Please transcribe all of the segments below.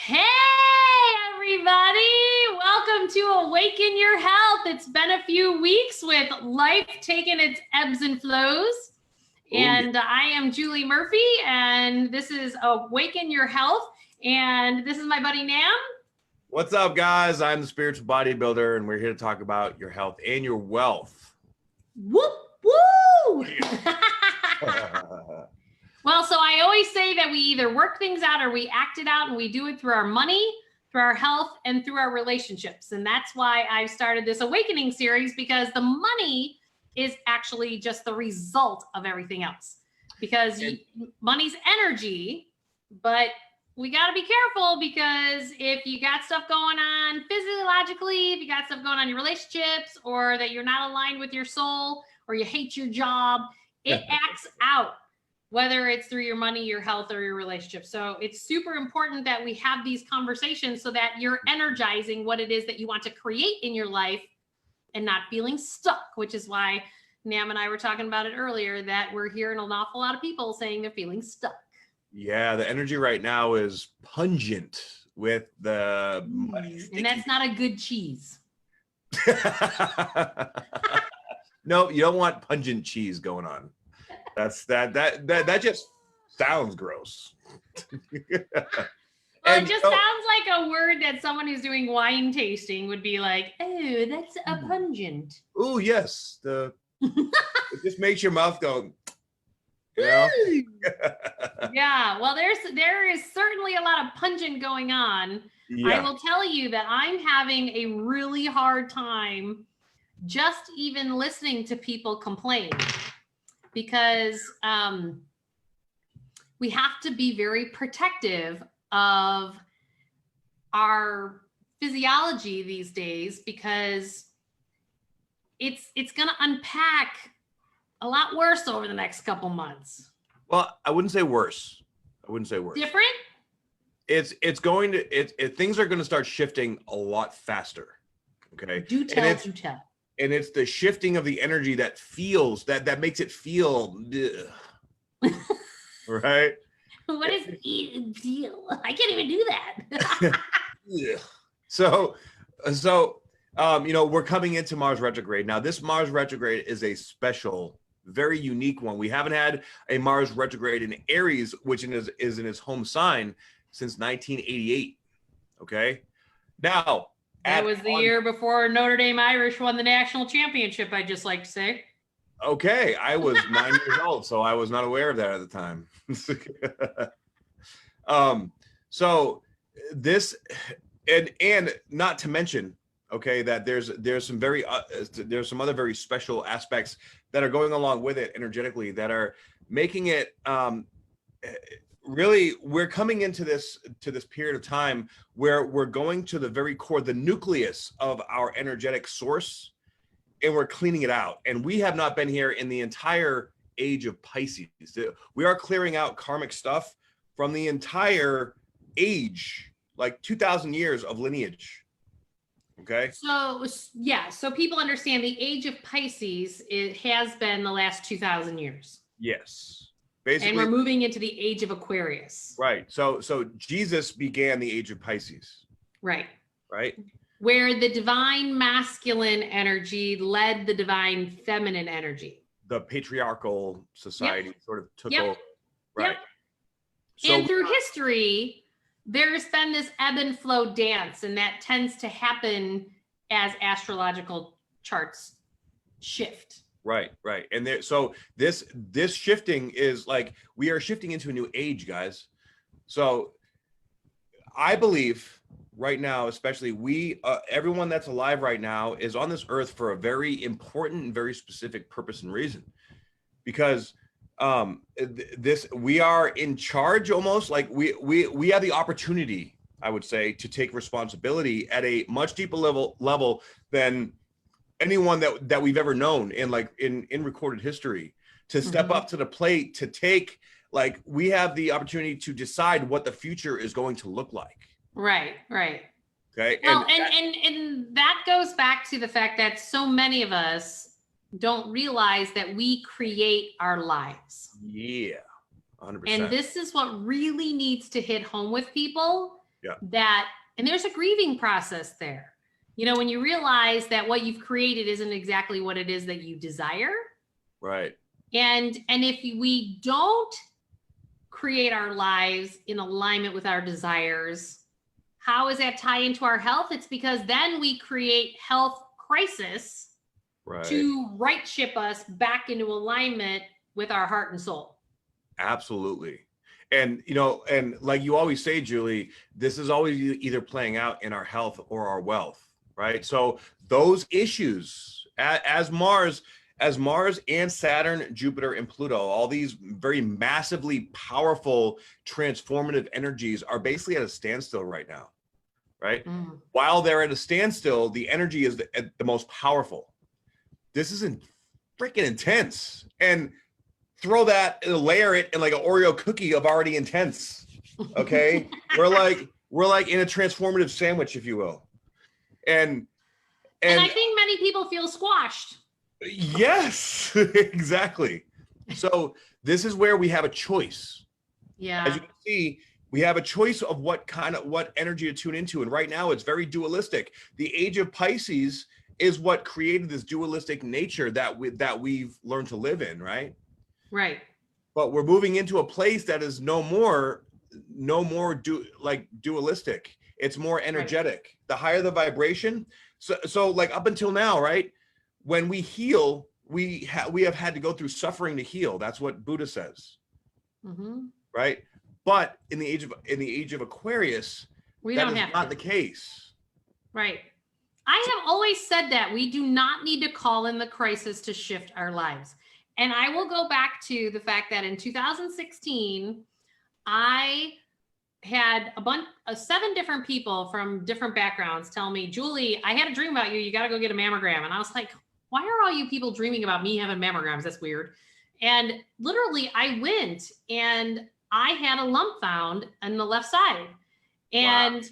Hey, everybody. Welcome to Awaken Your Health. It's been a few weeks with life taking its ebbs and flows. And I am Julie Murphy, and this is Awaken Your Health. And this is my buddy Nam. What's up, guys? I'm the spiritual bodybuilder, and we're here to talk about your health and your wealth. Whoop, woo! Well, so I always say that we either work things out or we act it out, and we do it through our money, through our health, and through our relationships. And that's why I've started this awakening series, because the money is actually just the result of everything else. Because money's energy, but we got to be careful, because if you got stuff going on physiologically, if you got stuff going on in your relationships, or that you're not aligned with your soul, or you hate your job, it acts out, whether it's through your money, your health, or your relationship. So it's super important that we have these conversations so that you're energizing what it is that you want to create in your life and not feeling stuck, which is why Nam and I were talking about it earlier, that we're hearing an awful lot of people saying they're feeling stuck. Yeah, the energy right now is pungent with the money. And that's not a good cheese. No, you don't want pungent cheese going on. That just sounds gross. Well, it just sounds like a word that someone who's doing wine tasting would be like, oh, that's a pungent. Oh, yes. It just makes your mouth go, you know? Yeah, well, there is certainly a lot of pungent going on. Yeah. I will tell you that I'm having a really hard time just even listening to people complain, because we have to be very protective of our physiology these days, because it's going to unpack a lot worse over the next couple months. Well, I wouldn't say worse. Different? Things are going to start shifting a lot faster. Okay. Do tell. And it's the shifting of the energy that makes it feel, right? What is feel? I can't even do that. So, we're coming into Mars retrograde. Now, this Mars retrograde is a special, very unique one. We haven't had a Mars retrograde in Aries, which is in its home sign, since 1988. Okay. Now, that was the year before Notre Dame Irish won the national championship, I'd just like to say. Okay, I was 9 years old, so I was not aware of that at the time. So this, and not to mention, okay, that there's some other very special aspects that are going along with it energetically that are making it really, we're coming into this period of time where we're going to the very core, the nucleus of our energetic source, and we're cleaning it out. And we have not been here in the entire age of Pisces. We are clearing out karmic stuff from the entire age, like 2,000 years of lineage. Okay. So yeah, so people understand the age of Pisces, it has been the last 2,000 years. Yes. Basically, and we're moving into the age of Aquarius. Right. So Jesus began the age of Pisces. Right. Right. Where the divine masculine energy led the divine feminine energy. The patriarchal society sort of took over. Right. Yep. So, and through history, there's been this ebb and flow dance, and that tends to happen as astrological charts shift. Right. And so this shifting is like, we are shifting into a new age, guys. So I believe right now, especially everyone that's alive right now is on this earth for a very important and very specific purpose and reason, because we are in charge, almost like we have the opportunity, I would say, to take responsibility at a much deeper level than anyone that we've ever known in recorded history, to step up to the plate, to take, like, we have the opportunity to decide what the future is going to look like. Right. Okay. Well, and that goes back to the fact that so many of us don't realize that we create our lives. Yeah. 100%. And this is what really needs to hit home with people, Yeah. And there's a grieving process there. You know, when you realize that what you've created isn't exactly what it is that you desire. Right. And if we don't create our lives in alignment with our desires, how does that tie into our health? It's because then we create health crisis to right ship us back into alignment with our heart and soul. Absolutely. And, you know, and like you always say, Julie, this is always either playing out in our health or our wealth, right? So those issues as Mars and Saturn, Jupiter, and Pluto, all these very massively powerful, transformative energies are basically at a standstill right now, right? While they're at a standstill, the energy is the most powerful. This is freaking intense. And layer it in like an Oreo cookie of already intense. Okay. we're like in a transformative sandwich, if you will. And I think many people feel squashed. Yes, exactly. So this is where we have a choice. Yeah. As you can see, we have a choice of what energy to tune into. And right now it's very dualistic. The age of Pisces is what created this dualistic nature that we've learned to live in, right? Right. But we're moving into a place that is no more dualistic. It's more energetic. Right. The higher the vibration. So like up until now, right? When we heal, we have had to go through suffering to heal. That's what Buddha says. Right? But in the age of Aquarius, that is not the case. Right. I have always said that we do not need to call in the crisis to shift our lives. And I will go back to the fact that in 2016, I had 7 different people from different backgrounds tell me, Julie, I had a dream about you. You got to go get a mammogram. And I was like, why are all you people dreaming about me having mammograms? That's weird. And literally I went and I had a lump found on the left side. And wow.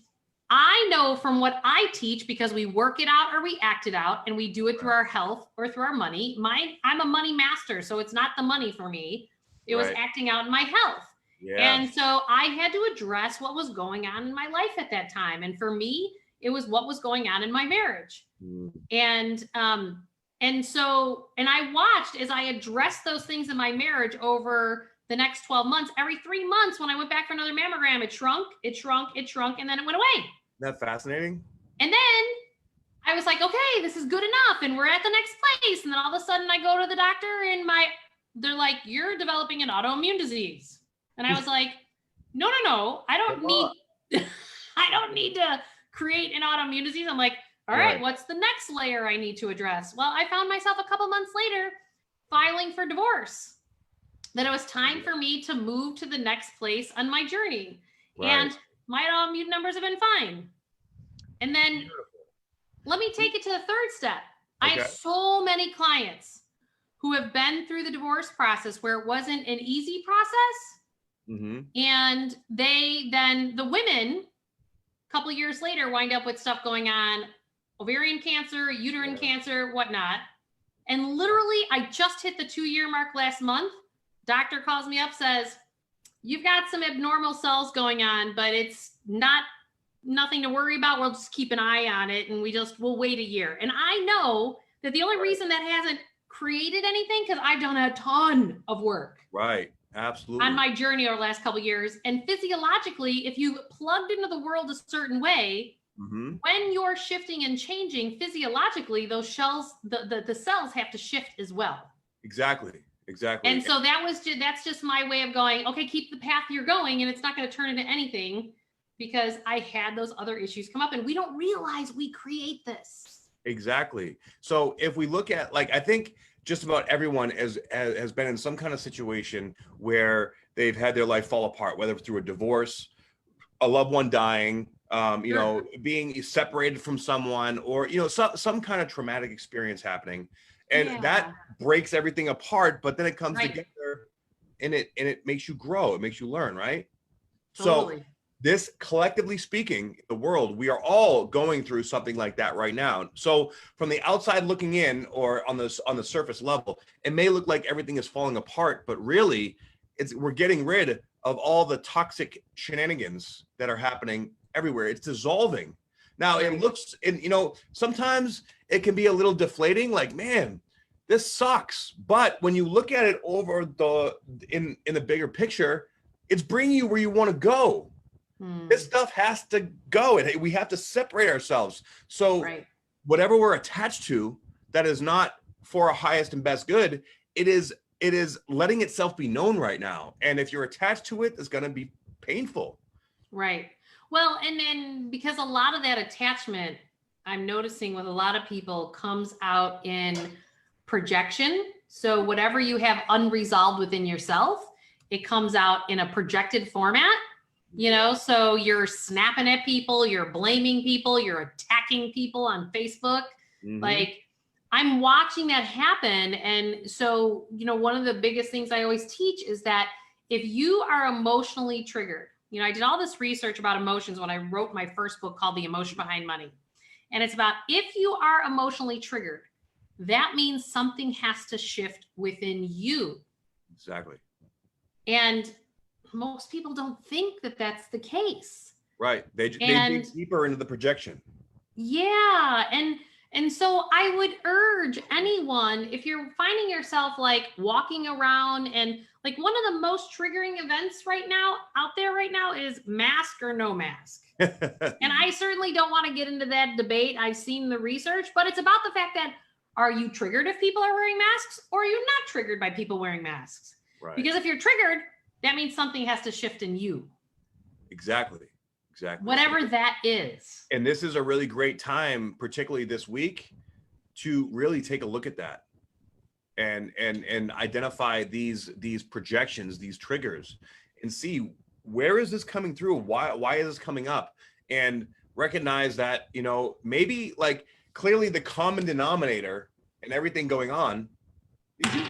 I know from what I teach, because we work it out or we act it out, and we do it through our health or through our money. I'm a money master, so it's not the money for me. It was acting out in my health. Yeah. And so I had to address what was going on in my life at that time. And for me, it was what was going on in my marriage. And I watched as I addressed those things in my marriage over the next 12 months. Every 3 months, when I went back for another mammogram, it shrunk, and then it went away. Isn't that fascinating? And then I was like, okay, this is good enough. And we're at the next place. And then all of a sudden I go to the doctor and they're like, you're developing an autoimmune disease. And I was like, no, I don't need to create an autoimmune disease. I'm like, all right, what's the next layer I need to address? Well, I found myself a couple months later filing for divorce. That it was time for me to move to the next place on my journey. And my autoimmune numbers have been fine. And then let me take it to the third step. I have so many clients who have been through the divorce process where it wasn't an easy process. And the women, a couple of years later, wind up with stuff going on, ovarian cancer, uterine cancer, whatnot. And literally, I just hit the 2-year mark last month. Doctor calls me up, says, you've got some abnormal cells going on, but it's nothing to worry about. We'll just keep an eye on it, and we'll wait a year. And I know that the only reason that hasn't created anything, because I've done a ton of work. Right. Absolutely. On my journey over the last couple of years. And physiologically, if you plugged into the world a certain way, when you're shifting and changing physiologically, those cells, the cells have to shift as well. Exactly. And so that's just my way of going, okay, keep the path you're going, and it's not going to turn into anything, because I had those other issues come up, and we don't realize we create this. Exactly. So if we look at, like, I think just about everyone has been in some kind of situation where they've had their life fall apart, whether through a divorce, a loved one dying, you know, being separated from someone, or, you know, some kind of traumatic experience happening. And that breaks everything apart, but then it comes together and it makes you grow. It makes you learn, right? Totally. So this, collectively speaking, the world, we are all going through something like that right now. So from the outside looking in, or on the surface level, it may look like everything is falling apart, but really we're getting rid of all the toxic shenanigans that are happening everywhere. It's dissolving. Now Right. it looks, and sometimes it can be a little deflating, like, man, this sucks. But when you look at it over in the bigger picture, it's bringing you where you want to go. This stuff has to go, and we have to separate ourselves. So whatever we're attached to that is not for our highest and best good, it is letting itself be known right now. And if you're attached to it, it's going to be painful. Right. Well, and then because a lot of that attachment, I'm noticing with a lot of people, comes out in projection. So whatever you have unresolved within yourself, it comes out in a projected format, so you're snapping at people, you're blaming people, you're attacking people on Facebook. Like, I'm watching that happen. And so, one of the biggest things I always teach is that if you are emotionally triggered, I did all this research about emotions when I wrote my first book called The Emotion Behind Money. And it's about, if you are emotionally triggered, that means something has to shift within you. Exactly. And most people don't think that that's the case. Right. They dig deeper into the projection. Yeah. And so I would urge anyone, if you're finding yourself like walking around, and like one of the most triggering events out there right now is mask or no mask. And I certainly don't want to get into that debate. I've seen the research, but it's about the fact that, are you triggered if people are wearing masks, or are you not triggered by people wearing masks? Right. Because if you're triggered, that means something has to shift in you. Exactly. Whatever that is. And this is a really great time, particularly this week, to really take a look at that and identify these projections, these triggers, and see, where is this coming through? Why is this coming up? And recognize that, maybe like clearly the common denominator in everything going on is you.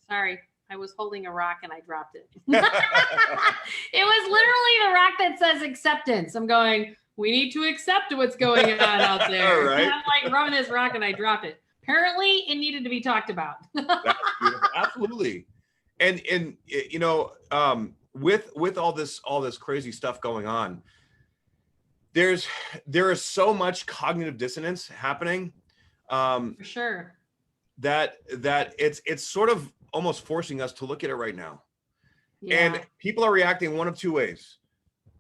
Sorry, I was holding a rock and I dropped it. It was literally the rock that says acceptance. I'm going, we need to accept what's going on out there. Right. And I'm like rubbing this rock and I dropped it. Apparently it needed to be talked about. That's beautiful. Absolutely. And with all this crazy stuff going on, there is so much cognitive dissonance happening. For sure. That it's sort of almost forcing us to look at it right now. Yeah. And people are reacting one of two ways.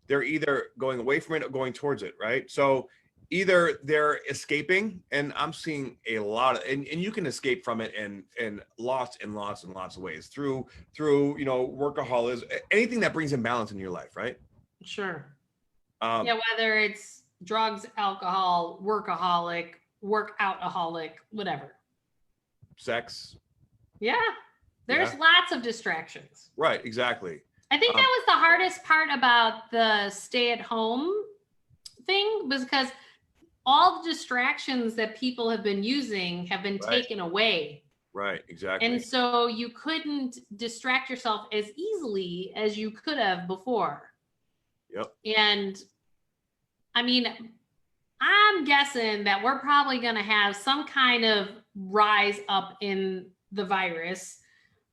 They're either going away from it or going towards it, right? So either they're escaping, and I'm seeing a lot of, and you can escape from it in lots and lots and lots of ways through workaholism, anything that brings imbalance in your life, right? Sure. Whether it's drugs, alcohol, workaholic, workoutaholic, whatever. Sex. Yeah. There's lots of distractions. Right, exactly. I think that was the hardest part about the stay-at-home thing, because all the distractions that people have been using have been taken away. Right, exactly. And so you couldn't distract yourself as easily as you could have before. Yep. And I mean, I'm guessing that we're probably going to have some kind of rise up in the virus,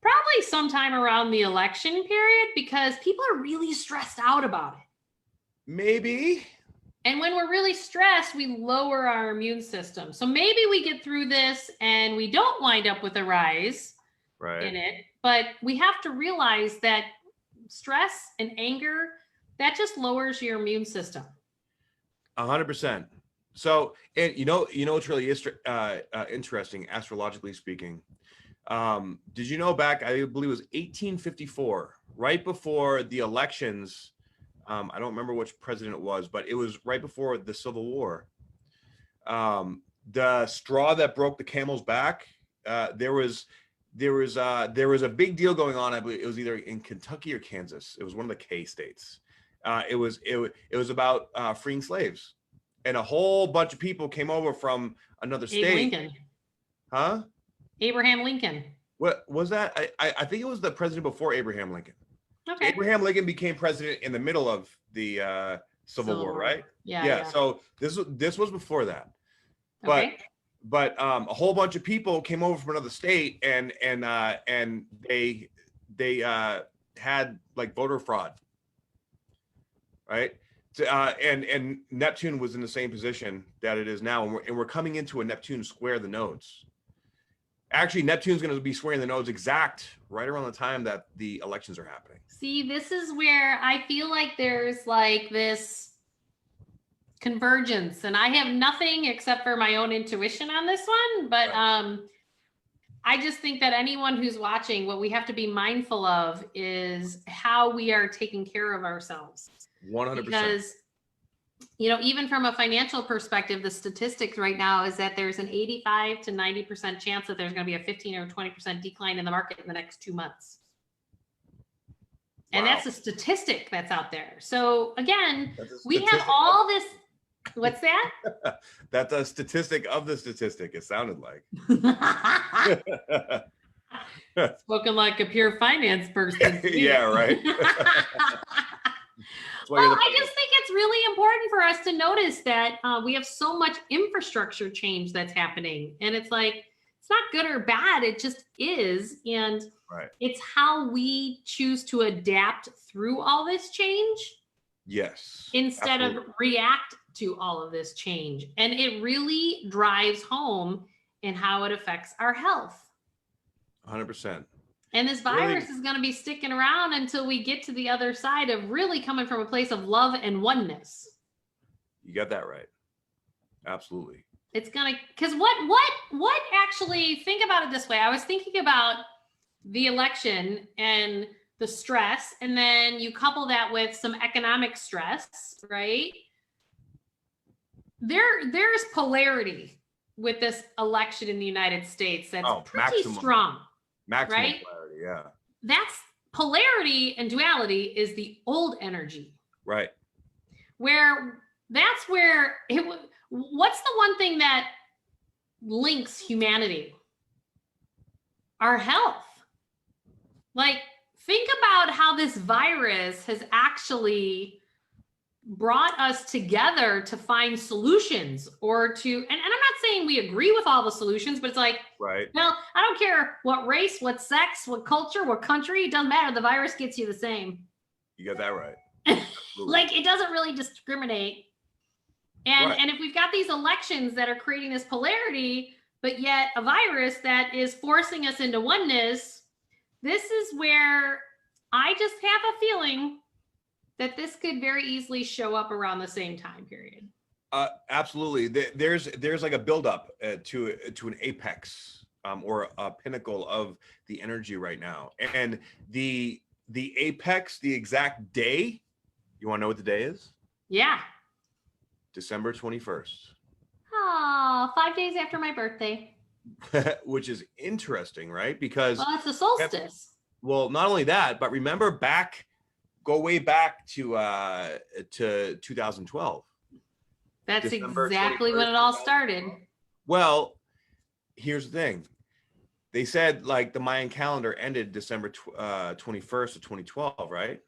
probably sometime around the election period, because people are really stressed out about it. Maybe. And when we're really stressed, we lower our immune system. So maybe we get through this and we don't wind up with a rise in it. But we have to realize that stress and anger, that just lowers your immune system. 100%. So, and what's really interesting, astrologically speaking, did you know back, I believe it was 1854, right before the elections, I don't remember which president it was, but it was right before the Civil War. The straw that broke the camel's back, there was a big deal going on. I believe it was either in Kentucky or Kansas. It was one of the K states. It was about freeing slaves, and a whole bunch of people came over from another state. Lincoln. Huh? Abraham Lincoln. What was that? I think it was the president before Abraham Lincoln. Okay. Abraham Lincoln became president in the middle of the Civil War, right? Yeah. So this was before that. Okay. But a whole bunch of people came over from another state, and they had like voter fraud, right? And Neptune was in the same position that it is now, and we're coming into a Neptune square the nodes. Actually, Neptune's going to be squaring the nodes exact right around the time that the elections are happening. See, this is where I feel like there's like this convergence, and I have nothing except for my own intuition on this one, but Right. I just think that anyone who's watching, what we have to be mindful of is how we are taking care of ourselves. 100%. Because, you know, even from a financial perspective, the statistics right now is that there's an 85 to 90% chance that there's going to be a 15 or 20% decline in the market in the next 2 months. And Wow. that's a statistic that's out there. So again, That's a we have statistic all this. What's that? That's a statistic of the statistic, it sounded like. Spoken like a pure finance person. Yeah, right. Well, I just think it's really important for us to notice that we have so much infrastructure change that's happening. And it's like, it's not good or bad. It just is. And Right. it's how we choose to adapt through all this change. Yes. Instead Absolutely. of react to all of this change. And it really drives home in how it affects our health. 100%. And this virus is going to be sticking around until we get to the other side of really coming from a place of love and oneness. You got that right. Absolutely. It's going to, because what actually, think about it this way. I was thinking about the election and the stress, and then you couple that with some economic stress, right? There's polarity with this election in the United States that's pretty strong. Maximum right? polarity, yeah. That's polarity and duality is the old energy. Right. Where that's where it what's the one thing that links humanity? Our health. Like, think about how this virus has actually brought us together to find solutions or to, and I'm not saying we agree with all the solutions, but it's like, right. Well, I don't care what race, what sex, what culture, what country, it doesn't matter. The virus gets you the same. You got that right. Like, it doesn't really discriminate. And, right. And if we've got these elections that are creating this polarity, but yet a virus that is forcing us into oneness, this is where I just have a feeling that this could very easily show up around the same time period. Absolutely. There's like a buildup to an apex or a pinnacle of the energy right now. And the apex, the exact day, you want to know what the day is? Yeah. December 21st. Oh, 5 days after my birthday. Which is interesting, right? Because well, it's the solstice. Well, not only that, but remember go way back to 2012. That's December exactly when it all started. Well, here's the thing. They said like the Mayan calendar ended December 21st of 2012, right?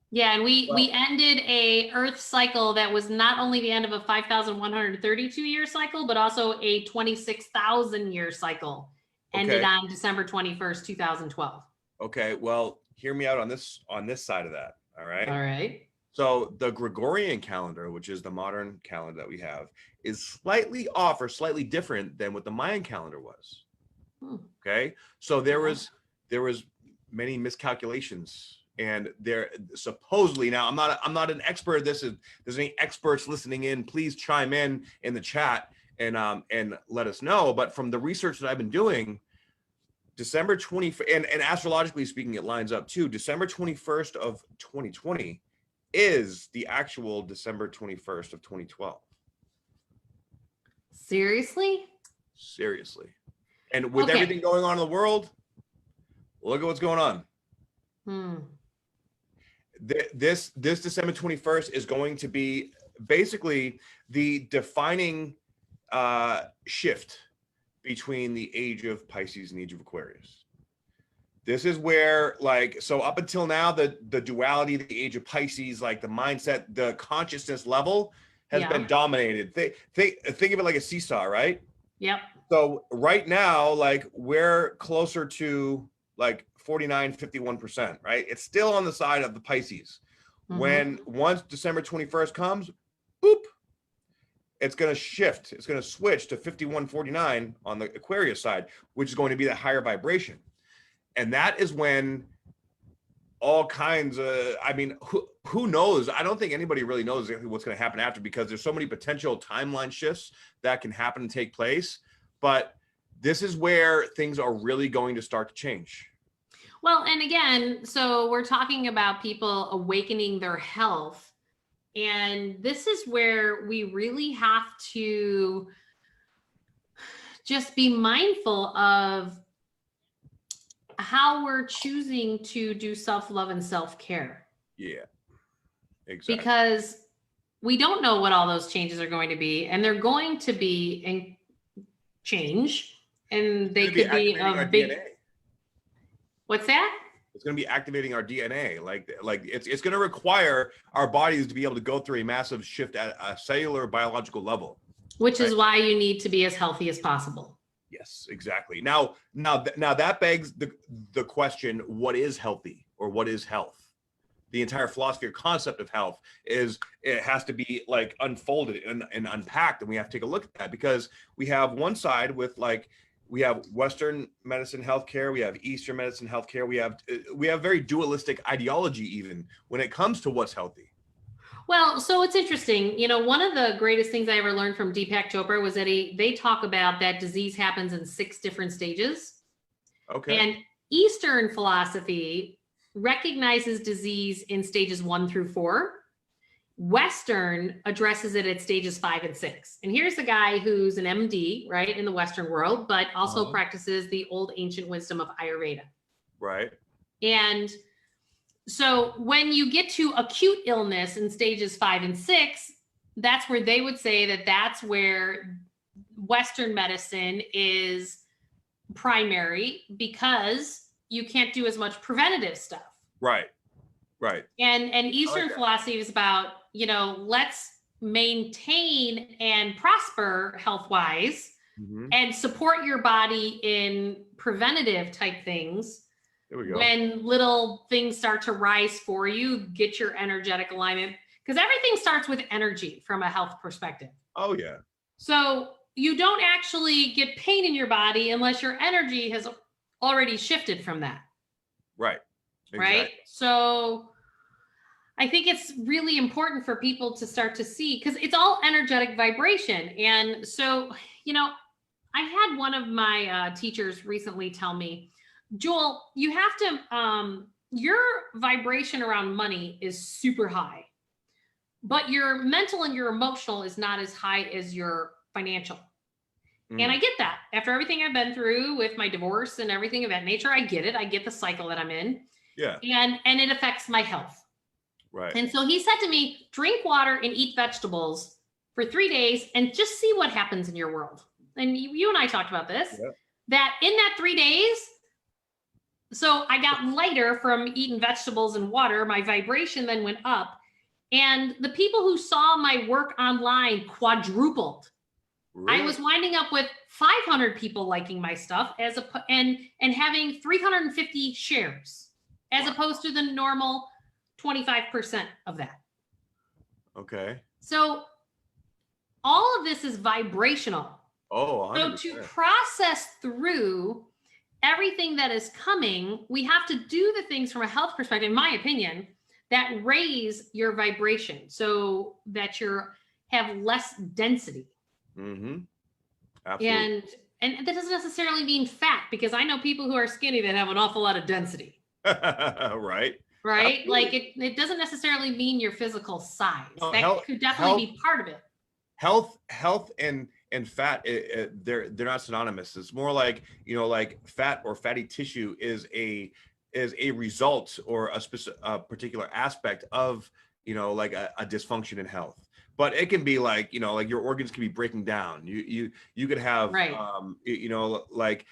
Yeah, and we ended a Earth cycle that was not only the end of a 5,132 year cycle, but also a 26,000 year cycle. Ended on December 21st, 2012. Okay, well, hear me out on this side of that. All right. All right. So the Gregorian calendar, which is the modern calendar that we have, is slightly off or slightly different than what the Mayan calendar was. Okay, so there was many miscalculations, and there supposedly, now I'm not an expert at this. If there's any experts listening in, please chime in the chat and let us know. But from the research that I've been doing, December 20th, and astrologically speaking, it lines up too. December 21st of 2020 is the actual December 21st of 2012. Seriously? Seriously. And with everything going on in the world, look at what's going on. This December 21st is going to be basically the defining shift between the age of Pisces and the age of Aquarius. This is where, like, so up until now, the duality, the age of Pisces, like the mindset, the consciousness level has been dominated. Think of it like a seesaw, right? Yep. So right now, like, we're closer to like 49, 51%, right? It's still on the side of the Pisces. When once December 21st comes, boop, it's going to shift. It's going to switch to 5149 on the Aquarius side, which is going to be the higher vibration. And that is when all kinds of, I mean, who knows? I don't think anybody really knows exactly what's going to happen after, because there's so many potential timeline shifts that can happen and take place. But this is where things are really going to start to change. Well, and again, so we're talking about people awakening their health. And this is where we really have to just be mindful of how we're choosing to do self-love and self-care. Yeah, exactly. Because we don't know what all those changes are going to be, and they're going to be in change, and they could be a big DNA. What's that? It's going to be activating our DNA. Like it's going to require our bodies to be able to go through a massive shift at a cellular biological level. Which is why you need to be as healthy as possible. Yes, exactly. Now that begs the question, what is healthy or what is health? The entire philosophy or concept of health is, it has to be like unfolded and unpacked. And we have to take a look at that, because we have one side with like, we have Western medicine healthcare, we have Eastern medicine healthcare, we have very dualistic ideology even when it comes to what's healthy. Well, so it's interesting. You know, one of the greatest things I ever learned from Deepak Chopra was that they talk about that disease happens in 6 different stages. Okay. And Eastern philosophy recognizes disease in stages 1 through 4. Western addresses it at stages 5 and 6. And here's the guy who's an MD, right, in the Western world, but also practices the old ancient wisdom of Ayurveda. Right. And so when you get to acute illness in stages 5 and 6, that's where they would say that that's where Western medicine is primary, because you can't do as much preventative stuff. Right. Right. And Eastern philosophy is about, you know, let's maintain and prosper health-wise and support your body in preventative type things. There we go. When little things start to rise for you, get your energetic alignment, because everything starts with energy from a health perspective. Oh, yeah. So you don't actually get pain in your body unless your energy has already shifted from that. Right. Exactly. Right. So I think it's really important for people to start to see, because it's all energetic vibration. And so, you know, I had one of my teachers recently tell me, Joel, you have to, your vibration around money is super high, but your mental and your emotional is not as high as your financial. And I get that. After everything I've been through with my divorce and everything of that nature, I get it. I get the cycle that I'm in. Yeah. And it affects my health. Right. And so he said to me, drink water and eat vegetables for 3 days and just see what happens in your world. And you and I talked about this, that in that 3 days, so I got lighter from eating vegetables and water. My vibration then went up, and the people who saw my work online quadrupled. Really? I was winding up with 500 people liking my stuff and having 350 shares, as opposed to the normal 25% of that. Okay. So all of this is vibrational. Oh, 100%. So to process through everything that is coming, we have to do the things from a health perspective, in my opinion, that raise your vibration so that you have less density. Absolutely. And that doesn't necessarily mean fat, because I know people who are skinny that have an awful lot of density. Right. Right. Absolutely. Like it doesn't necessarily mean your physical size. No, that could definitely be part of it. Health and fat, they're not synonymous. It's more like, you know, like fat or fatty tissue is a result or a particular aspect of, you know, like a dysfunction in health. But it can be like, you know, like your organs can be breaking down. You could have, you know, like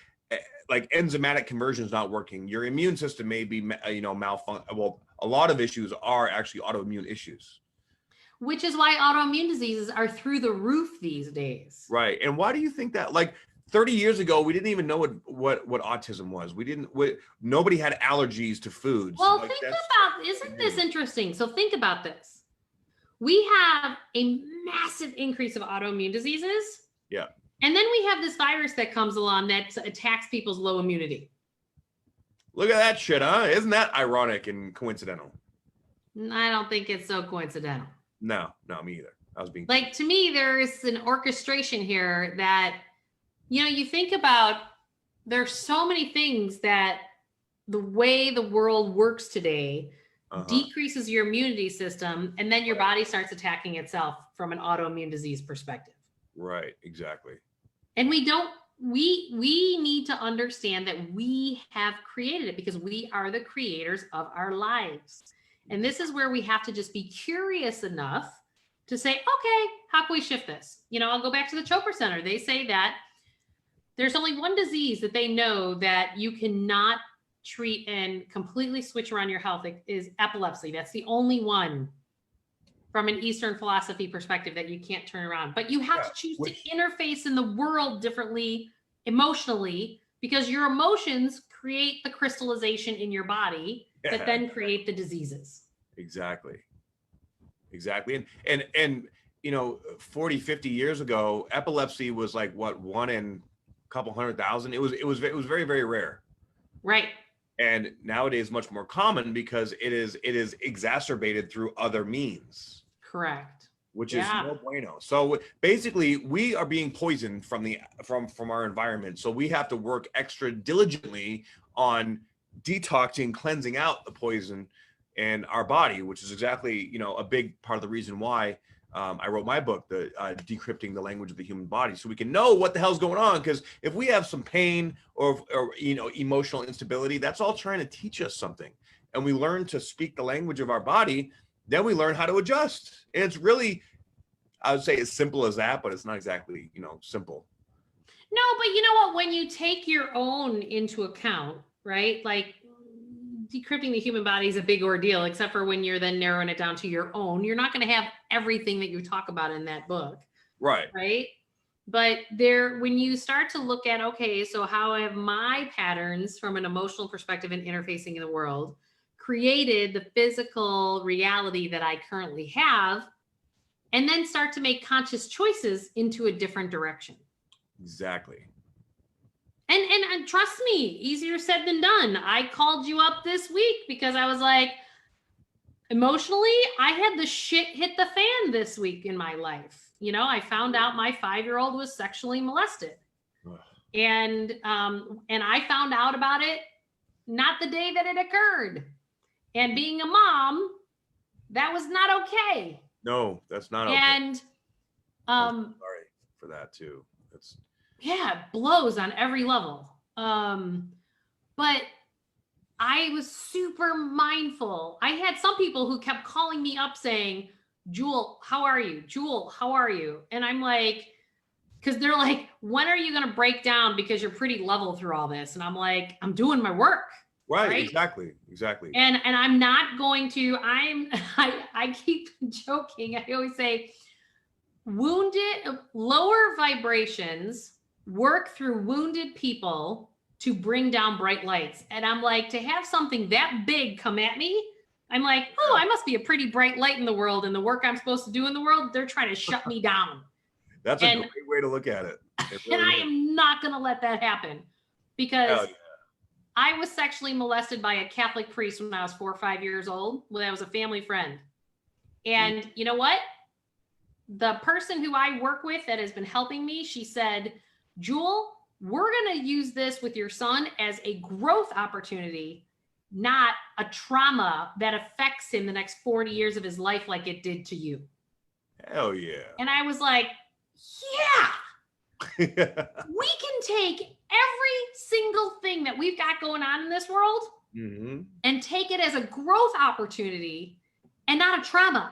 enzymatic conversion is not working. Your immune system may be, you know, malfunction. Well, a lot of issues are actually autoimmune issues. Which is why autoimmune diseases are through the roof these days. Right. And why do you think that? Like, 30 years ago, we didn't even know what autism was. Nobody had allergies to foods. Well, isn't this interesting? So think about this. We have a massive increase of autoimmune diseases. Yeah. And then we have this virus that comes along that attacks people's low immunity. Look at that shit, huh? Isn't that ironic and coincidental? I don't think it's so coincidental. No, me either. I was being like, to me, there is an orchestration here that, you think about, there's so many things that the way the world works today decreases your immunity system, and then your body starts attacking itself from an autoimmune disease perspective. Right, exactly. And we need to understand that we have created it, because we are the creators of our lives. And this is where we have to just be curious enough to say, okay, how can we shift this? I'll go back to the Chopra Center. They say that there's only one disease that they know that you cannot treat and completely switch around your health is epilepsy. That's the only one from an Eastern philosophy perspective that you can't turn around. But you have to choose to interface in the world differently emotionally, because your emotions create the crystallization in your body that then create the diseases. Exactly. And 40, 50 years ago, epilepsy was like what, one in a couple 100,000. It was very, very rare. Right. And nowadays much more common because it is exacerbated through other means. Correct. Which is no bueno. So basically we are being poisoned from our environment. So we have to work extra diligently on detoxing, cleansing out the poison in our body, which is exactly, a big part of the reason why I wrote my book, the Decrypting the Language of the Human Body, so we can know what the hell's going on. Because if we have some pain or emotional instability, that's all trying to teach us something. And we learn to speak the language of our body, then we learn how to adjust. And it's really, I would say, as simple as that, but it's not exactly, simple. No, but you know what? When you take your own into account, right? Like, decrypting the human body is a big ordeal, except for when you're then narrowing it down to your own. You're not going to have everything that you talk about in that book. Right. Right. But when you start to look at, okay, so how have my patterns from an emotional perspective and interfacing in the world created the physical reality that I currently have, and then start to make conscious choices into a different direction. Exactly. And trust me, easier said than done. I called you up this week because I was like, emotionally, I had the shit hit the fan this week in my life. I found out my 5-year-old was sexually molested. And I found out about it not the day that it occurred. And being a mom, that was not okay. No, that's not okay. And I'm sorry for that too. It blows on every level. But I was super mindful. I had some people who kept calling me up saying, Jewel, how are you? Jewel, how are you? And I'm like, because they're like, when are you going to break down? Because you're pretty level through all this. And I'm like, I'm doing my work. Right. Exactly. And I'm not going to, I keep joking. I always say, lower vibrations work through wounded people to bring down bright lights. And I'm like, to have something that big come at me, I'm like, oh, I must be a pretty bright light in the world, and the work I'm supposed to do in the world, they're trying to shut me down. That's a great way to look at it. Really I am not going to let that happen, because I was sexually molested by a Catholic priest when I was 4 or 5 years old, when I was a family friend. And you know what? The person who I work with that has been helping me, she said, Jewel, we're going to use this with your son as a growth opportunity, not a trauma that affects him the next 40 years of his life like it did to you. Hell yeah. And I was like, yeah, we can take every single thing that we've got going on in this world and take it as a growth opportunity and not a trauma.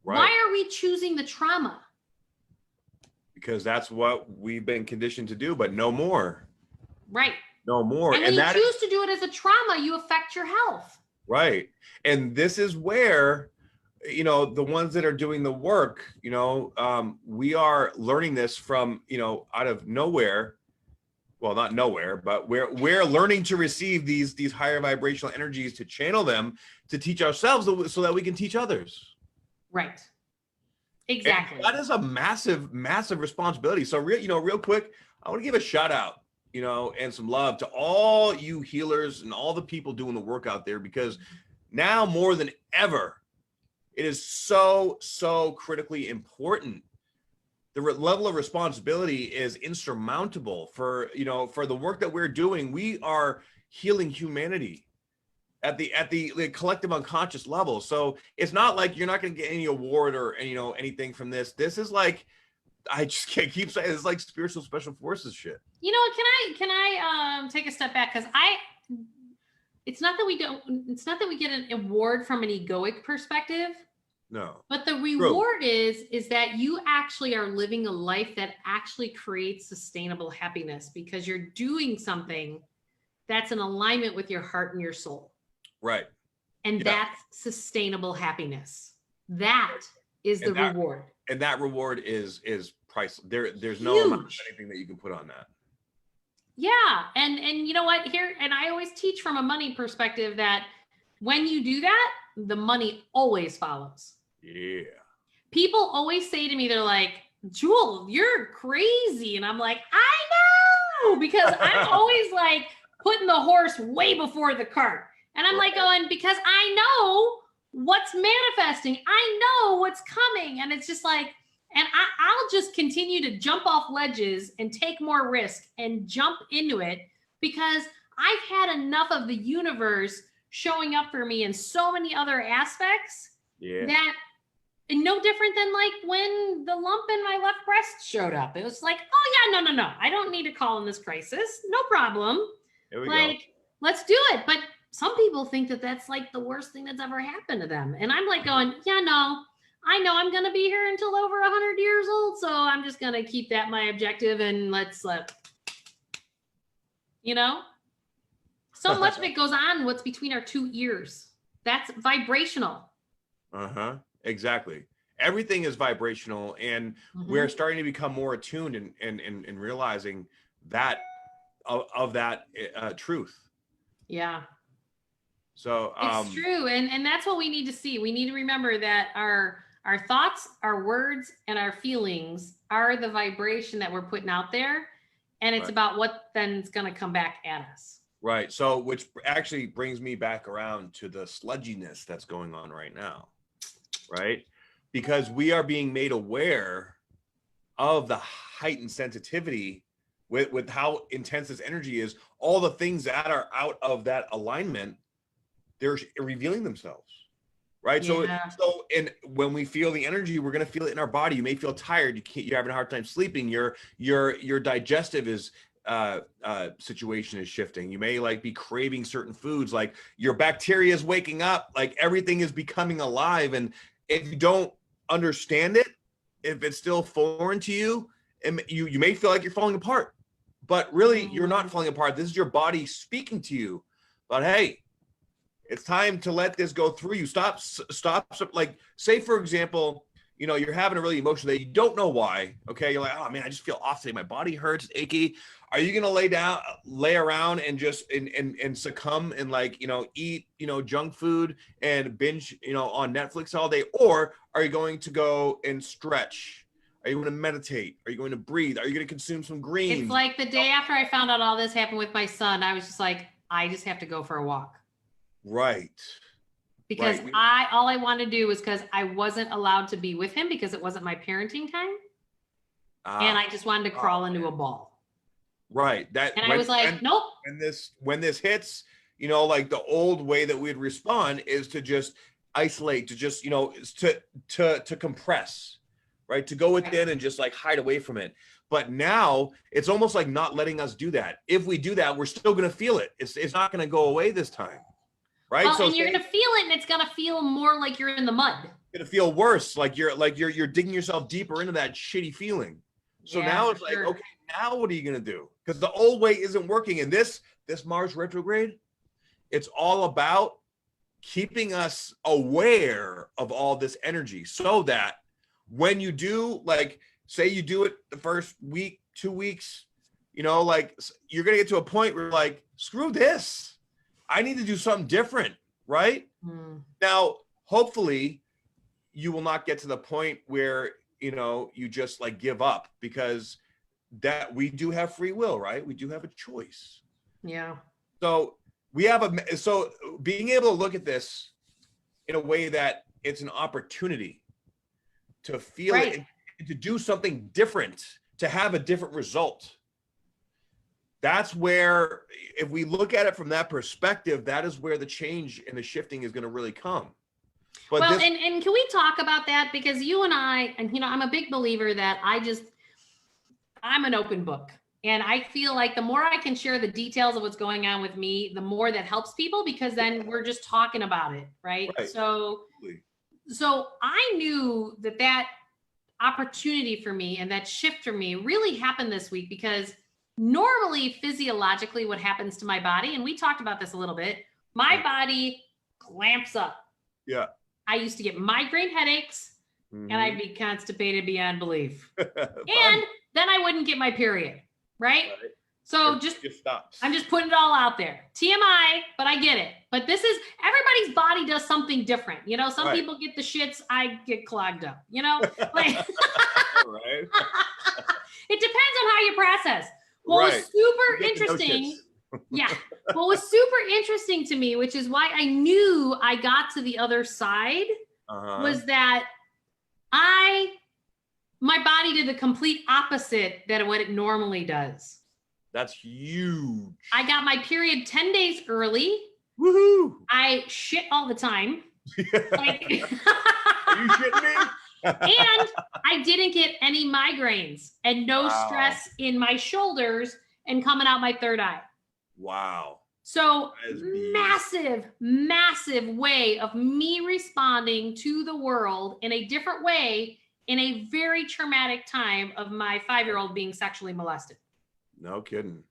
Right. Why are we choosing the trauma? Because that's what we've been conditioned to do, but no more. Right. No more. And when you choose to do it as a trauma, you affect your health. Right. And this is where, the ones that are doing the work, we are learning this from, out of nowhere. well, not nowhere, but we're learning to receive these higher vibrational energies, to channel them, to teach ourselves so that we can teach others. Right. Exactly. And that is a massive, massive responsibility. So real quick, I want to give a shout out, and some love to all you healers and all the people doing the work out there, because now more than ever, it is so, so critically important. The level of responsibility is insurmountable for the work that we're doing. We are healing humanity at the collective unconscious level. So it's not like you're not going to get any award or anything from this. This is like, I just can't keep saying, it's like spiritual special forces shit. Can I take a step back? Because it's not that we get an award from an egoic perspective. No. But the reward is that you actually are living a life that actually creates sustainable happiness, because you're doing something that's in alignment with your heart and your soul. Right. And that's sustainable happiness. That is the reward. And that reward is priceless. There's no amount of anything that you can put on that. Yeah. And you know what? And I always teach from a money perspective that when you do that, the money always follows. Yeah. People always say to me, they're like, Jewel, you're crazy. And I'm like, I know, because I'm always like putting the horse way before the cart. And I'm like going, because I know what's manifesting. I know what's coming. And it's just like, and I'll just continue to jump off ledges and take more risk and jump into it, because I've had enough of the universe showing up for me in so many other aspects that no different than like when the lump in my left breast showed up. It was like, oh yeah, no. I don't need to call in this crisis. No problem. Here we go. Let's do it. But some people think that that's like the worst thing that's ever happened to them. And I'm like going, yeah, no, I know I'm going to be here until over 100 years old. So I'm just going to keep that my objective, and let's so much of it goes on what's between our two ears. That's vibrational. Exactly. Everything is vibrational, and we're starting to become more attuned and realizing that of that truth. Yeah. So it's true. And that's what we need to see. We need to remember that our thoughts, our words, and our feelings are the vibration that we're putting out there. And it's about what then is going to come back at us. Right. So, which actually brings me back around to the sludginess that's going on right now. Right. Because we are being made aware of the heightened sensitivity with how intense this energy is. All the things that are out of that alignment, they're revealing themselves. Right. Yeah. So and when we feel the energy, we're going to feel it in our body. You may feel tired. You're having a hard time sleeping. Your digestive situation is shifting. You may be craving certain foods, like your bacteria is waking up, like everything is becoming alive. And if you don't understand it, if it's still foreign to you, you may feel like you're falling apart, but really you're not falling apart. This is your body speaking to you. But hey, it's time to let this go through you. Stop. Like, say, for example, you're having a really emotional day. You don't know why. Okay. You're like, oh man, I just feel off today. My body hurts, it's achy. Are you going to lay around and just, and succumb and eat, junk food and binge, on Netflix all day? Or are you going to go and stretch? Are you going to meditate? Are you going to breathe? Are you going to consume some greens? It's like the day after I found out all this happened with my son, I was just like, I just have to go for a walk. Right. Because all I wanted to do was, because I wasn't allowed to be with him because it wasn't my parenting time. And I just wanted to crawl into a ball. Right. I was like, nope. When this hits, the old way that we'd respond is to just isolate, to just, to compress, right? To go within and just hide away from it. But now it's almost like not letting us do that. If we do that, we're still going to feel it. It's not going to go away this time. Right. Well, and you're going to feel it, and it's going to feel more like you're in the mud. It's going to feel worse. Like you're digging yourself deeper into that shitty feeling. So now it's okay, now what are you going to do? Because the old way isn't working. And this Mars retrograde, it's all about keeping us aware of all this energy, so that when you do, say you do it the first week, 2 weeks, You know, like you're going to get to a point where like, screw this. I need to do something different, right? Now, hopefully you will not get to the point where, you know, you just like give up, because that we do have free will, right? We do have a choice. Yeah. So we have so being able to look at this in a way that it's an opportunity to feel it, and to do something different, to have a different result. That's where, if we look at it from that perspective, that is where the change and the shifting is going to really come. But well, and can we talk about that? Because you and I, and you know, I'm a big believer that I'm an open book. And I feel like the more I can share the details of what's going on with me, the more that helps people, because then we're just talking about it, right? So I knew that opportunity for me and that shift for me really happened this week, because normally physiologically what happens to my body, and we talked about this a little bit, my body clamps up. Yeah. I used to get migraine headaches and I'd be constipated beyond belief. And then I wouldn't get my period, right? So I'm just putting it all out there. TMI, but I get it. But this is, everybody's body does something different. You know, some people get the shits, I get clogged up, you know? Like, it depends on how you process. What was super interesting, what was super interesting to me, which is why I knew I got to the other side, was that my body did the complete opposite than what it normally does. That's huge. I got my period 10 days early. Woohoo! I shit all the time. Like, are you shitting me? And I didn't get any migraines and no stress in my shoulders and coming out my third eye. Wow. So massive, massive way of me responding to the world in a different way in a very traumatic time of my 5-year-old being sexually molested. No kidding.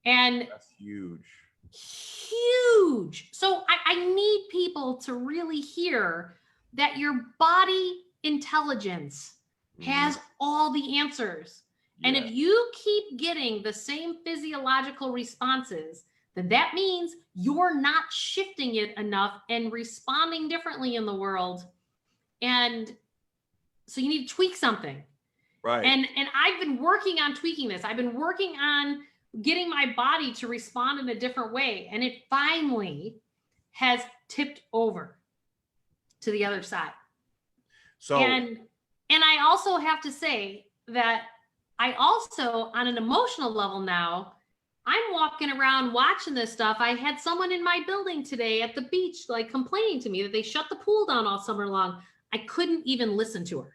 And that's huge. Huge. So I need people to really hear that your body intelligence has all the answers. And if you keep getting the same physiological responses, then that means you're not shifting it enough and responding differently in the world. And so you need to tweak something. Right. And I've been working on tweaking this. I've been working on getting my body to respond in a different way. And it finally has tipped over to the other side. So, and I also have to say that I also, on an emotional level now, I'm walking around watching this stuff. I had someone in my building today at the beach, like complaining to me that they shut the pool down all summer long. I couldn't even listen to her.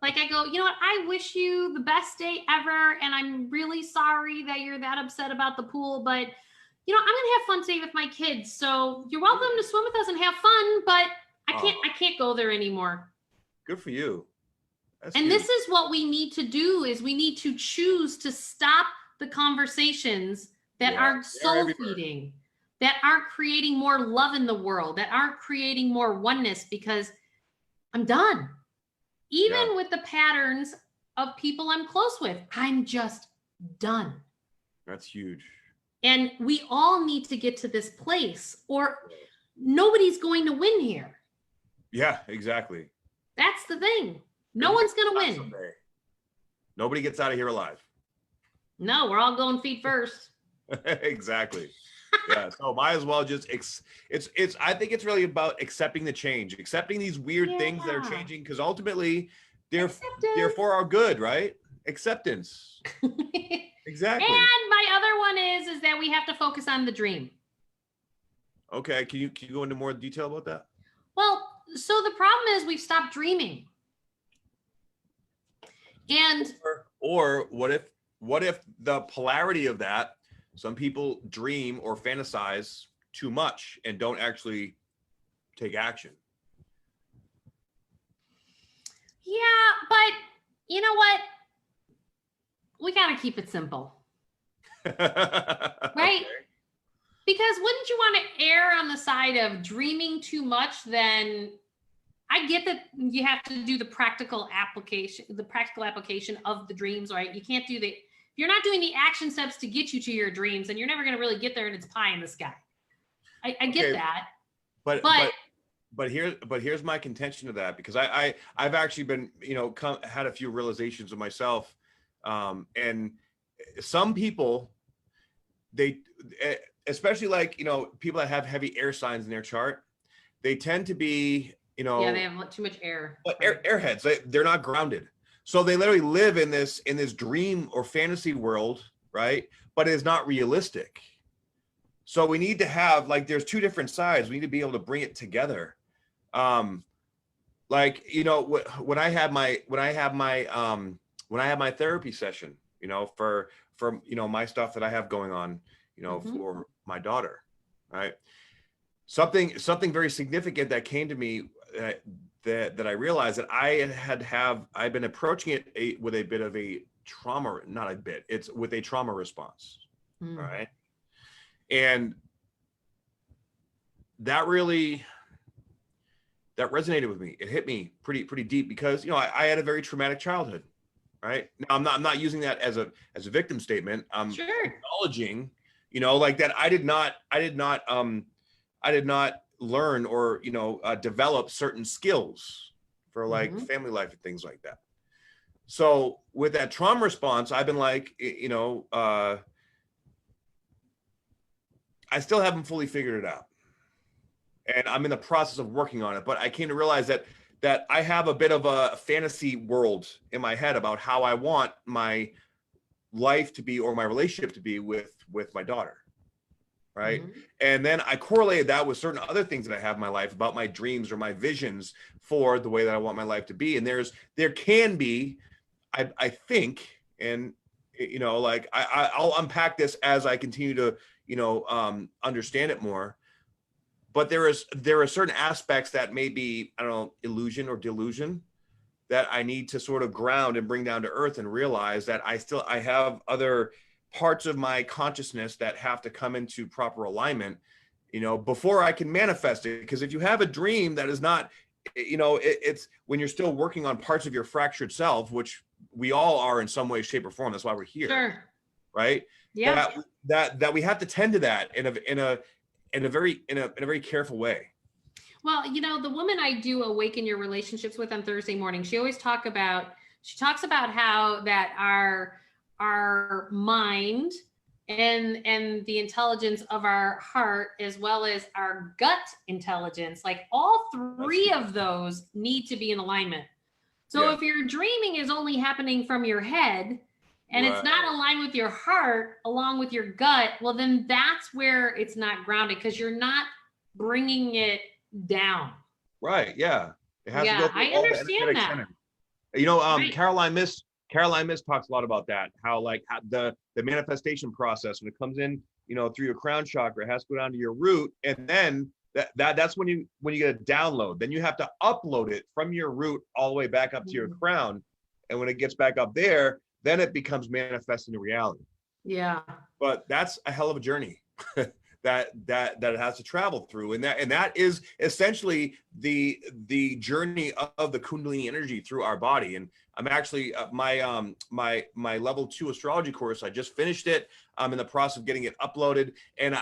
Like, I go, you know what? I wish you the best day ever. And I'm really sorry that you're that upset about the pool, but you know, I'm going to have fun today with my kids. So you're welcome to swim with us and have fun, but I can't go there anymore. Good for you. That's and huge. This is what we need to do, is we need to choose to stop the conversations that aren't soul feeding, that aren't creating more love in the world, that aren't creating more oneness, because I'm done. Even with the patterns of people I'm close with, I'm just done. That's huge. And we all need to get to this place, or nobody's going to win here. Yeah, exactly. That's the thing. No one's going to win. Someday. Nobody gets out of here alive. No, we're all going feet first. Exactly. Yeah. So might as well just, I think it's really about accepting the change, accepting these weird things that are changing, because ultimately they're for our good, right? Acceptance. Exactly. And my other one is that we have to focus on the dream. Okay. Can you go into more detail about that? Well, so the problem is we've stopped dreaming. And or what if the polarity of that, some people dream or fantasize too much and don't actually take action? Yeah, but you know what? We got to keep it simple. Right? Okay. Because wouldn't you want to err on the side of dreaming too much? Then I get that you have to do the practical application of the dreams, right? You can't do you're not doing the action steps to get you to your dreams, then you're never going to really get there and it's pie in the sky. I get that. But here's my contention to that, because I've actually been, had a few realizations of myself. And some people, they, especially like, people that have heavy air signs in their chart, they tend to be, yeah, they have too much air. Airheads. They're not grounded. So they literally live in this dream or fantasy world, right? But it is not realistic. So we need to have, like, there's two different sides. We need to be able to bring it together. Like, when I have my therapy session, for my stuff that I have going on, for my daughter, right? Something very significant that came to me that I realized that I've been approaching it with a bit of a trauma, not a bit, it's with a trauma response, right? And that resonated with me. It hit me pretty deep, because I had a very traumatic childhood, right? Now I'm not using that as a victim statement. I'm acknowledging, like that I did not learn or develop certain skills for like family life and things like that. So with that trauma response, I've been like, I still haven't fully figured it out, and I'm in the process of working on it. But I came to realize that I have a bit of a fantasy world in my head about how I want my life to be, or my relationship to be with my daughter. Right. And then I correlated that with certain other things that I have in my life about my dreams or my visions for the way that I want my life to be. And there can be, I think, and, like I'll unpack this as I continue to, understand it more. But there are certain aspects that may be, I don't know, illusion or delusion that I need to sort of ground and bring down to earth and realize that I have other parts of my consciousness that have to come into proper alignment, before I can manifest it. Because if you have a dream that is not, it's when you're still working on parts of your fractured self, which we all are in some way, shape, or form. That's why we're here. Sure. Right. Yeah. That we have to tend to that in a very careful way. Well, the woman I do Awaken Your Relationships with on Thursday morning, she talks about how that our mind and the intelligence of our heart, as well as our gut intelligence, like all three of those need to be in alignment. So if your dreaming is only happening from your head and it's not aligned with your heart along with your gut, well, then that's where it's not grounded, because you're not bringing it down. Right. Yeah. It has to go through I understand that. Center. Caroline Miss talks a lot about that, how the manifestation process, when it comes in, through your crown chakra, it has to go down to your root. And then that's when you get a download, then you have to upload it from your root all the way back up to your crown. And when it gets back up there, then it becomes manifest into reality. Yeah. But that's a hell of a journey that it has to travel through. And that is essentially the journey of the Kundalini energy through our body. And I'm actually my level 2 astrology course, I just finished it. I'm in the process of getting it uploaded. And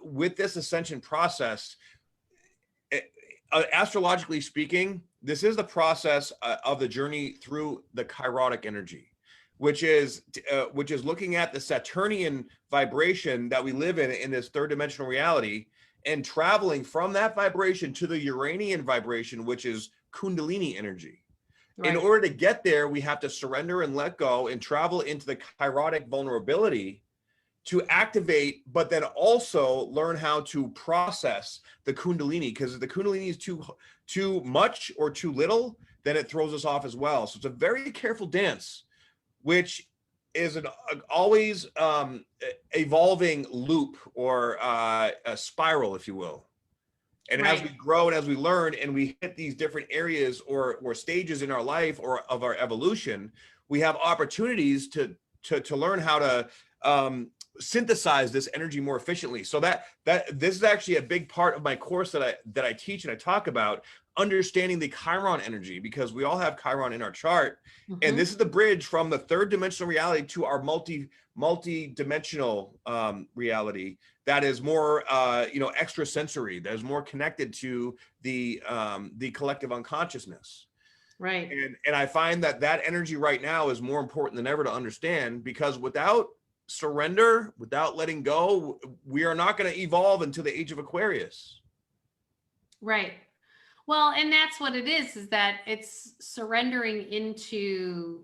with this ascension process, astrologically speaking, this is the process of the journey through the 𝘾𝑆ℎ𝑗 energy, which is looking at the Saturnian vibration that we live in this third dimensional reality, and traveling from that vibration to the Uranian vibration, which is Kundalini energy. Right. In order to get there, we have to surrender and let go and travel into the 𝘾𝑆ℎ𝑗 vulnerability to activate, but then also learn how to process the Kundalini, because if the Kundalini is too much or too little, then it throws us off as well. So it's a very careful dance, which is an always evolving loop, or a spiral, if you will. And as we grow and as we learn and we hit these different areas or stages in our life or of our evolution, we have opportunities to learn how to synthesize this energy more efficiently. So that this is actually a big part of my course that I teach and I talk about, understanding the Chiron energy, because we all have Chiron in our chart. And this is the bridge from the third dimensional reality to our multi-dimensional reality that is more extrasensory, that is more connected to the collective unconsciousness. Right. And I find that energy right now is more important than ever to understand, because without surrender, without letting go, we are not going to evolve into the age of Aquarius. Right. Well, and that's what it is that it's surrendering into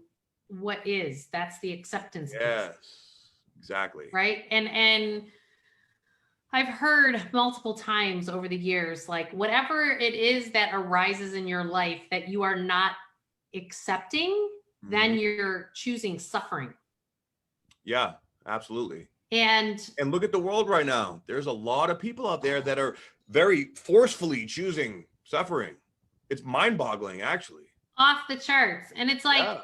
what is. That's the acceptance. Yes, exactly. Right. And I've heard multiple times over the years, like whatever it is that arises in your life that you are not accepting, then you're choosing suffering. Yeah, absolutely. And look at the world right now. There's a lot of people out there that are very forcefully choosing suffering. It's mind-boggling, actually. Off the charts. And it's like,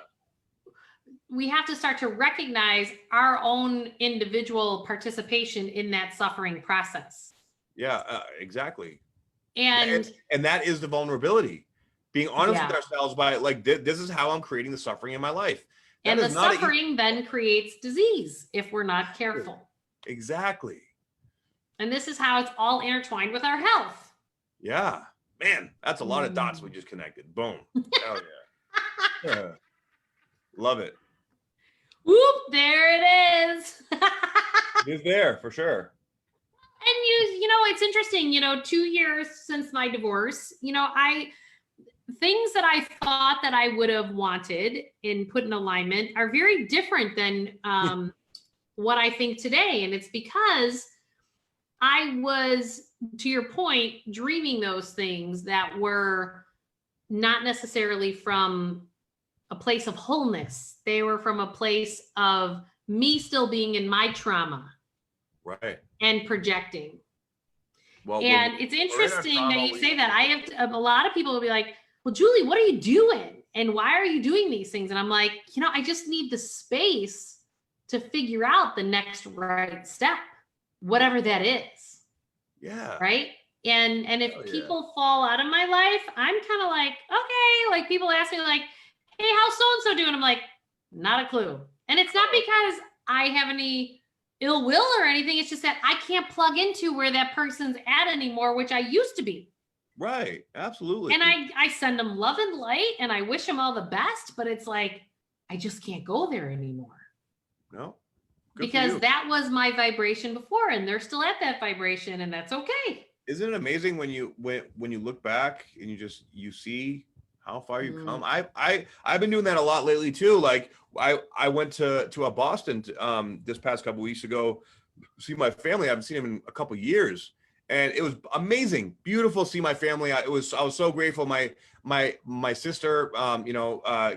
we have to start to recognize our own individual participation in that suffering process. Yeah, exactly. And that is the vulnerability. Being honest with ourselves by like, this is how I'm creating the suffering in my life. And the suffering then creates disease if we're not careful. Exactly. And this is how it's all intertwined with our health. Yeah. Man, that's a lot of dots we just connected. Boom. Hell yeah. Love it. Whoop, there it is. It is there for sure. And you know, it's interesting, 2 years since my divorce, things that I thought that I would have wanted and put in alignment are very different than what I think today. And it's because I was, to your point, dreaming those things that were not necessarily from a place of wholeness. They were from a place of me still being in my trauma. Right. And projecting. Well, it's interesting that you say that. I have a lot of people will be like, well, Julie, what are you doing? And why are you doing these things? And I'm like, I just need the space to figure out the next right step, whatever that is. Yeah. Right. And if people fall out of my life, I'm kind of like, okay, like people ask me like, hey, how's so-and-so doing? I'm like, not a clue. And it's not because I have any ill will or anything. It's just that I can't plug into where that person's at anymore, which I used to be. Right. Absolutely. And I send them love and light and I wish them all the best, but it's like, I just can't go there anymore. No. Because that was my vibration before and they're still at that vibration and that's okay. Isn't it amazing when you look back and you see how far you've come? I've been doing that a lot lately too. Like I went to Boston this past couple weeks ago, see my family. I haven't seen them in a couple years, and it was amazing, beautiful to see my family. I was so grateful. My sister,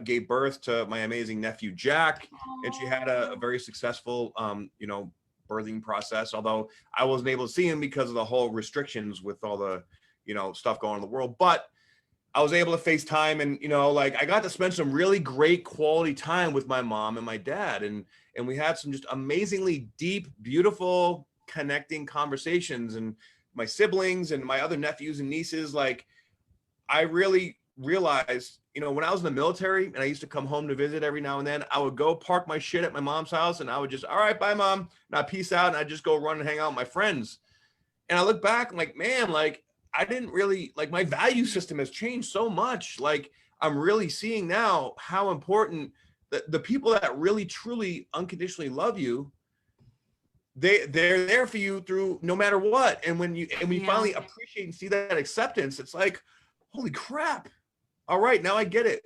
gave birth to my amazing nephew Jack, and she had a very successful, birthing process. Although I wasn't able to see him because of the whole restrictions with all the, stuff going on in the world, but I was able to FaceTime and, I got to spend some really great quality time with my mom and my dad. And we had some just amazingly deep, beautiful, connecting conversations. And my siblings and my other nephews and nieces, like, I really realized, when I was in the military and I used to come home to visit every now and then, I would go park my shit at my mom's house and I would just, all right, bye, Mom. And I'd peace out and I'd just go run and hang out with my friends. And I look back, I'm like, man, like, I didn't really, like, my value system has changed so much. Like, I'm really seeing now how important the people that really, truly, unconditionally love you, they're there for you through no matter what. And when you finally appreciate and see that acceptance, it's like, holy crap. All right, now I get it.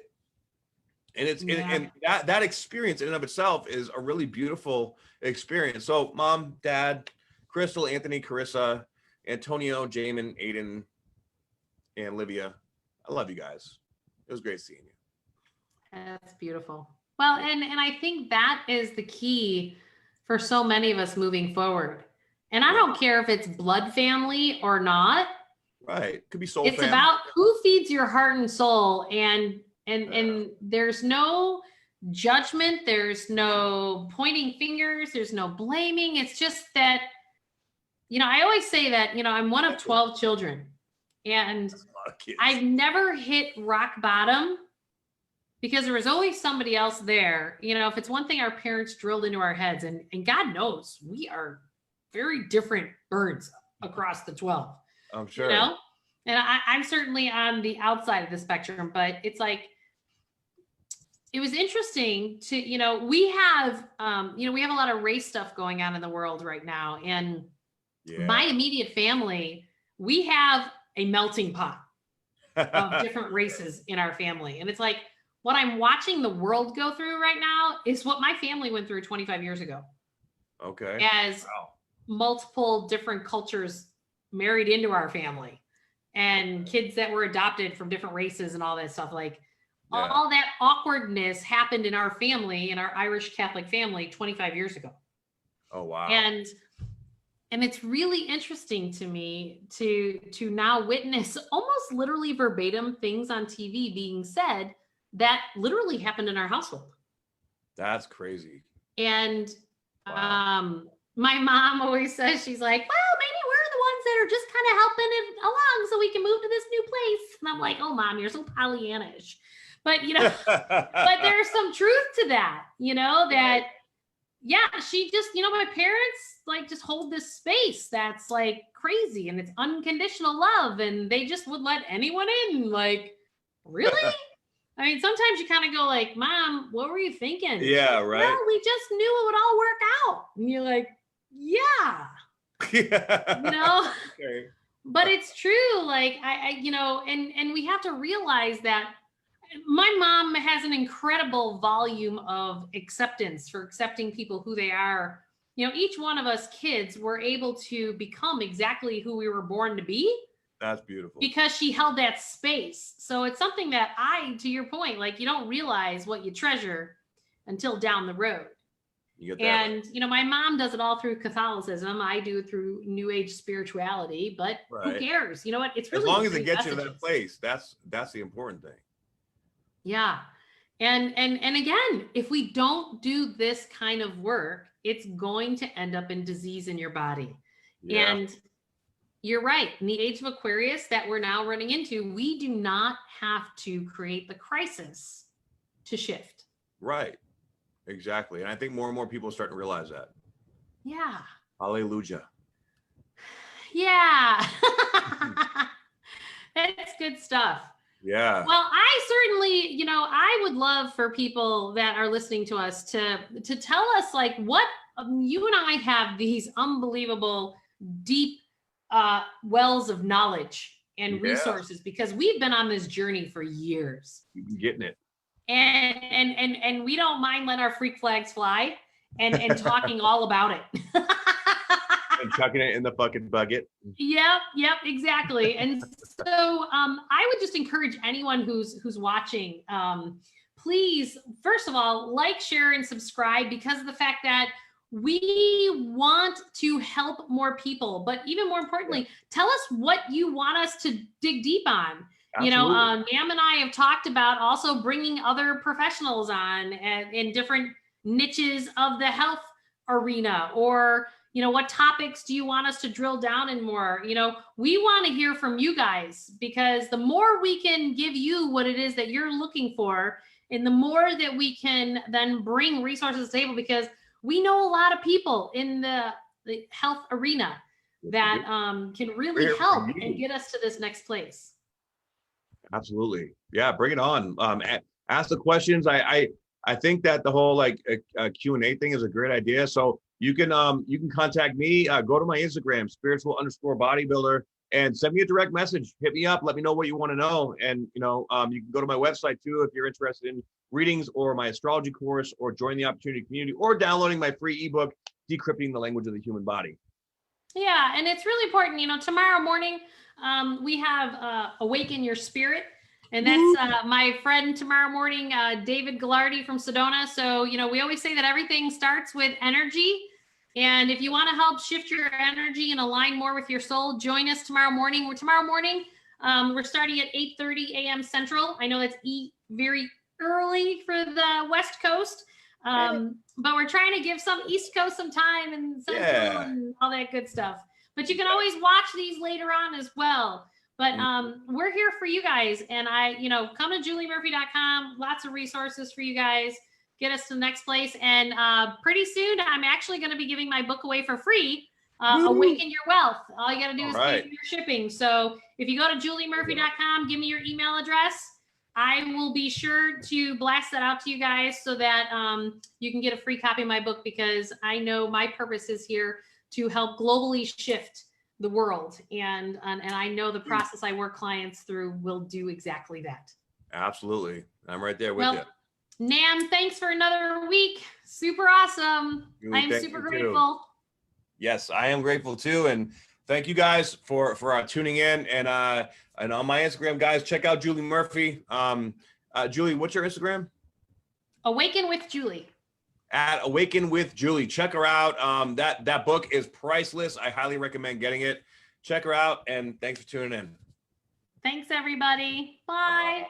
And it's and that experience in and of itself is a really beautiful experience. So Mom, Dad, Crystal, Anthony, Carissa, Antonio, Jamin, Aiden, and Livia, I love you guys. It was great seeing you. That's beautiful. Well, and I think that is the key for so many of us moving forward. And I don't care if it's blood family or not. Right. Could be soul It's family. about who feeds your heart and soul. And there's no judgment. There's no pointing fingers. There's no blaming. It's just that, I always say that, I'm one of 12 children, and I've never hit rock bottom because there was always somebody else there. If it's one thing our parents drilled into our heads, and God knows we are very different birds across the 12. I'm sure. And I'm certainly on the outside of the spectrum, but it's like, it was interesting to, we have a lot of race stuff going on in the world right now. And my immediate family, we have a melting pot of different races in our family. And it's like, what I'm watching the world go through right now is what my family went through 25 years ago. Okay. As multiple different cultures married into our family, and kids that were adopted from different races and all that stuff. Like all that awkwardness happened in our family, in our Irish Catholic family 25 years ago. Oh, wow. And it's really interesting to me to now witness almost literally verbatim things on TV being said that literally happened in our household. That's crazy. And my mom always says, she's like, well, maybe we're the ones that are just kind of helping it along so we can move to this new place. And I'm like, oh, Mom, you're so Pollyanna-ish. But, but there's some truth to that, that, she just, my parents like just hold this space that's like crazy, and it's unconditional love, and they just would let anyone in. Like, really? I mean, sometimes you kind of go like, Mom, what were you thinking? Yeah, right. Well, we just knew it would all work out. And you're like, yeah. Okay. But it's true. Like, and we have to realize that my mom has an incredible volume of acceptance for accepting people who they are. Each one of us kids were able to become exactly who we were born to be. That's beautiful. Because she held that space. So it's something that to your point, like, you don't realize what you treasure until down the road. You get that and, right. My mom does it all through Catholicism. I do it through New Age spirituality, but who cares? You know what? It's really, as long as it gets you to that place, that's the important thing. Yeah. And again, if we don't do this kind of work, it's going to end up in disease in your body. Yeah. And you're right. In the age of Aquarius that we're now running into, we do not have to create the crisis to shift. Right. Exactly. And I think more and more people are starting to realize that. Yeah. Hallelujah. Yeah. That's good stuff. Yeah. Well, I certainly, I would love for people that are listening to us to tell us, like, what you and I have these unbelievable deep wells of knowledge and resources, because we've been on this journey for years. You've been getting it. And we don't mind letting our freak flags fly and talking all about it. And chucking it in the fucking bucket. Yep, exactly. And so I would just encourage anyone who's watching, please, first of all, like, share, and subscribe, because of the fact that we want to help more people. But even more importantly, tell us what you want us to dig deep on. Absolutely. Nam and I have talked about also bringing other professionals on in different niches of the health arena, or what topics do you want us to drill down in more? We want to hear from you guys, because the more we can give you what it is that you're looking for, and the more that we can then bring resources to the table, because we know a lot of people in the health arena that can really help and get us to this next place. Absolutely. Yeah, bring it on. Ask the questions. I think that the whole Q&A thing is a great idea. So you can contact me, go to my Instagram, spiritual_bodybuilder, and send me a direct message. Hit me up, let me know what you want to know. And you can go to my website too if you're interested in readings or my astrology course, or join the opportunity community, or downloading my free ebook, Decrypting the Language of the Human Body. Yeah, and it's really important. Tomorrow morning we have Awaken Your Spirit. And that's my friend tomorrow morning, David Ghlardi from Sedona. So, we always say that everything starts with energy. And if you want to help shift your energy and align more with your soul, join us tomorrow morning. We're starting at 8:30 a.m. Central. I know that's very early for the West Coast. But we're trying to give some East Coast some time and Central and all that good stuff. But you can always watch these later on as well. But we're here for you guys. And come to juliemurphy.com. Lots of resources for you guys. Get us to the next place. And pretty soon, I'm actually going to be giving my book away for free. Awaken Your Wealth. All you got to do is pay for your shipping. So if you go to juliemurphy.com, give me your email address. I will be sure to blast that out to you guys so that you can get a free copy of my book, because I know my purpose is here to help globally shift the world. And I know the process I work clients through will do exactly that. Absolutely. I'm right there with you. Nam, thanks for another week. Super awesome. I'm super grateful. Yes, I am grateful too. And thank you guys for tuning in. And on my Instagram, guys, check out Julie Murphy. Julie, what's your Instagram? Awaken with Julie. At Awaken with Julie. Check her out. That book is priceless. I highly recommend getting it. Check her out. And thanks for tuning in. Thanks, everybody. Bye.